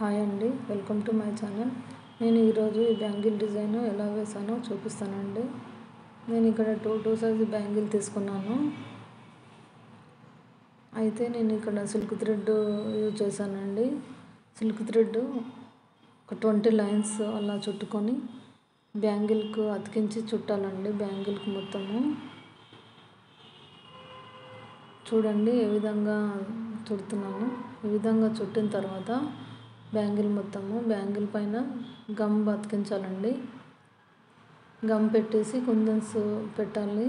Hi అండి, welcome to my channel. నేను ఈరోజు ఈ బ్యాంగిల్ డిజైన్ ఎలా వేసానో చూపిస్తానండి. నేను ఇక్కడ 2 సైజ్ బ్యాంగిల్ తీసుకున్నాను. అయితే నేను ఇక్కడ సిల్క్ థ్రెడ్ యూజ్ చేశానండి. సిల్క్ థ్రెడ్ ఒక 20 లైన్స్ అలా చుట్టుకొని బ్యాంగిల్కు అతికించి చుట్టాలండి. బ్యాంగిల్కి మొత్తము చూడండి ఏ విధంగా చుడుతున్నాను. ఈ విధంగా చుట్టిన తర్వాత బ్యాంగిల్ పైన గమ్ అతికించాలండి. గమ్ పెట్టేసి కుందన్స్ పెట్టాలి.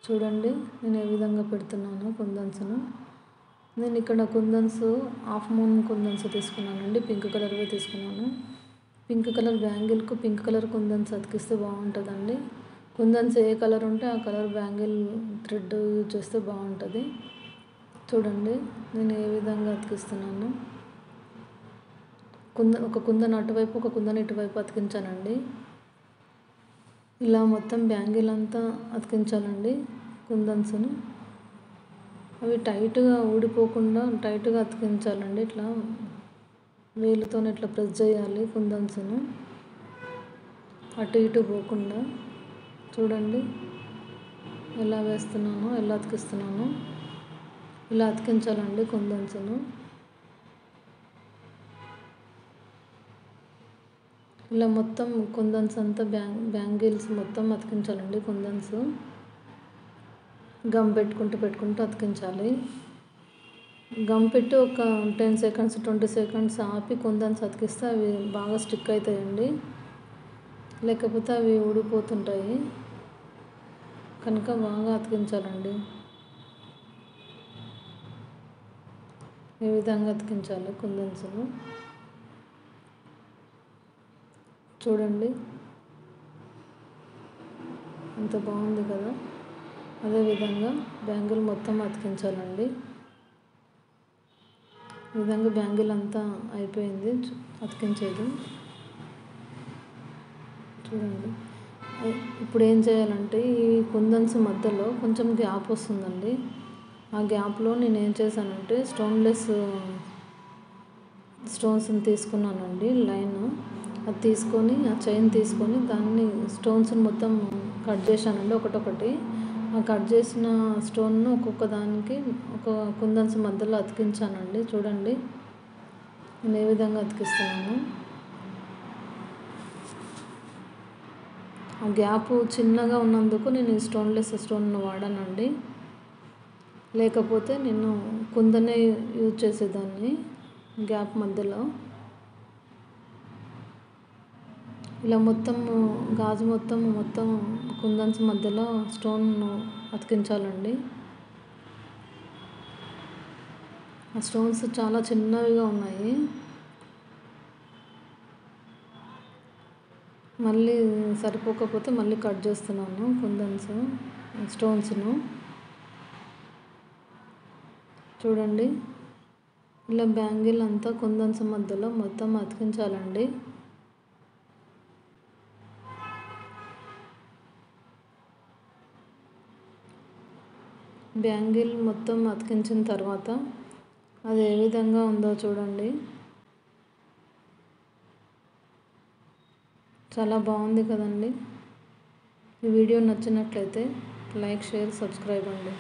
చూడండి నేను ఏ విధంగా పెడుతున్నాను కుందన్స్ను. నేను ఇక్కడ కుందన్స్ హాఫ్ మూన్ కుందన్స్ తీసుకున్నానండి. పింక్ కలర్వే తీసుకున్నాను. పింక్ కలర్ బ్యాంగిల్కు పింక్ కలర్ కుందన్స్ అతికిస్తే బాగుంటుందండి. కుందన్స్ ఏ కలర్ ఉంటే ఆ కలర్ బ్యాంగిల్ థ్రెడ్ యూజ్ చేస్తే బాగుంటుంది. చూడండి నేను ఏ విధంగా అతికిస్తున్నాను. ఒక కుందన్ అటువైపు ఒక కుందన్ ఇటువైపు అతికించానండి. ఇలా మొత్తం బ్యాంగిల్ అంతా అతికించాలండి కుందన్స్ను. అవి టైట్గా ఊడిపోకుండా టైట్గా అతికించాలండి. ఇట్లా వేలుతో ఇట్లా ప్రెస్ చేయాలి కుందన్స్ను, అటు ఇటు పోకుండా. చూడండి ఎలా వేస్తున్నానో, ఎలా అతికిస్తున్నానో. ఇలా అతికించాలండి కుందన్స్ను. ఇలా మొత్తం కుందన్స్ అంతా బ్యాంగిల్స్ మొత్తం అతికించాలండి. కుందన్స్ గమ్ పెట్టుకుంటూ అతికించాలి. గమ్ పెట్టి ఒక 10 సెకండ్స్ 20 సెకండ్స్ ఆపి కుందన్స్ అతికిస్తే అవి బాగా స్టిక్ అవుతాయండి. లేకపోతే అవి ఊడిపోతుంటాయి కనుక బాగా అతికించాలండి. ఈ విధంగా అతికించాలి కుందన్స్ను. చూడండి ఎంత బాగుంది కదా. అదేవిధంగా బ్యాంగిల్ మొత్తం అతికించాలండి. ఈ విధంగా బ్యాంగిల్ అంతా అయిపోయింది అతికించేది. చూడండి ఇప్పుడు ఏం చేయాలంటే ఈ కుందన్స్ మధ్యలో కొంచెం గ్యాప్ వస్తుందండి. ఆ గ్యాప్లో నేను ఏం చేశానంటే స్టోన్లెస్ స్టోన్స్ని తీసుకున్నానండి. లైన్ అది తీసుకొని ఆ చైన్ తీసుకొని దాన్ని స్టోన్స్ని మొత్తం కట్ చేశానండి ఒకటొకటి. ఆ కట్ చేసిన స్టోన్ను ఒక్కొక్క దానికి ఒక కుందన్స్ మధ్యలో అతికించానండి. చూడండి నేను ఏ విధంగా అతికిస్తున్నాను. ఆ గ్యాప్ చిన్నగా ఉన్నందుకు నేను ఈ స్టోన్లెస్ స్టోన్ను వాడానండి. లేకపోతే నేను కుందనే యూజ్ చేసేదాన్ని గ్యాప్ మధ్యలో. ఇలా మొత్తం గాజు మొత్తం కుందన్స్ మధ్యలో స్టోన్ అతికించాలండి. ఆ స్టోన్స్ చాలా చిన్నవిగా ఉన్నాయి. మళ్ళీ సరిపోకపోతే మళ్ళీ కట్ చేస్తున్నాను కుందన్స్ స్టోన్స్ను. చూడండి ఇలా బ్యాంగిల్ అంతా కుందన్స్ మధ్యలో మొత్తం అతికించాలండి. బ్యాంగిల్ మొత్తం అతికించిన తర్వాత అది ఏ విధంగా ఉందో చూడండి. చాలా బాగుంది కదండి. ఈ వీడియో నచ్చినట్లయితే లైక్, షేర్, సబ్స్క్రైబ్ అండి.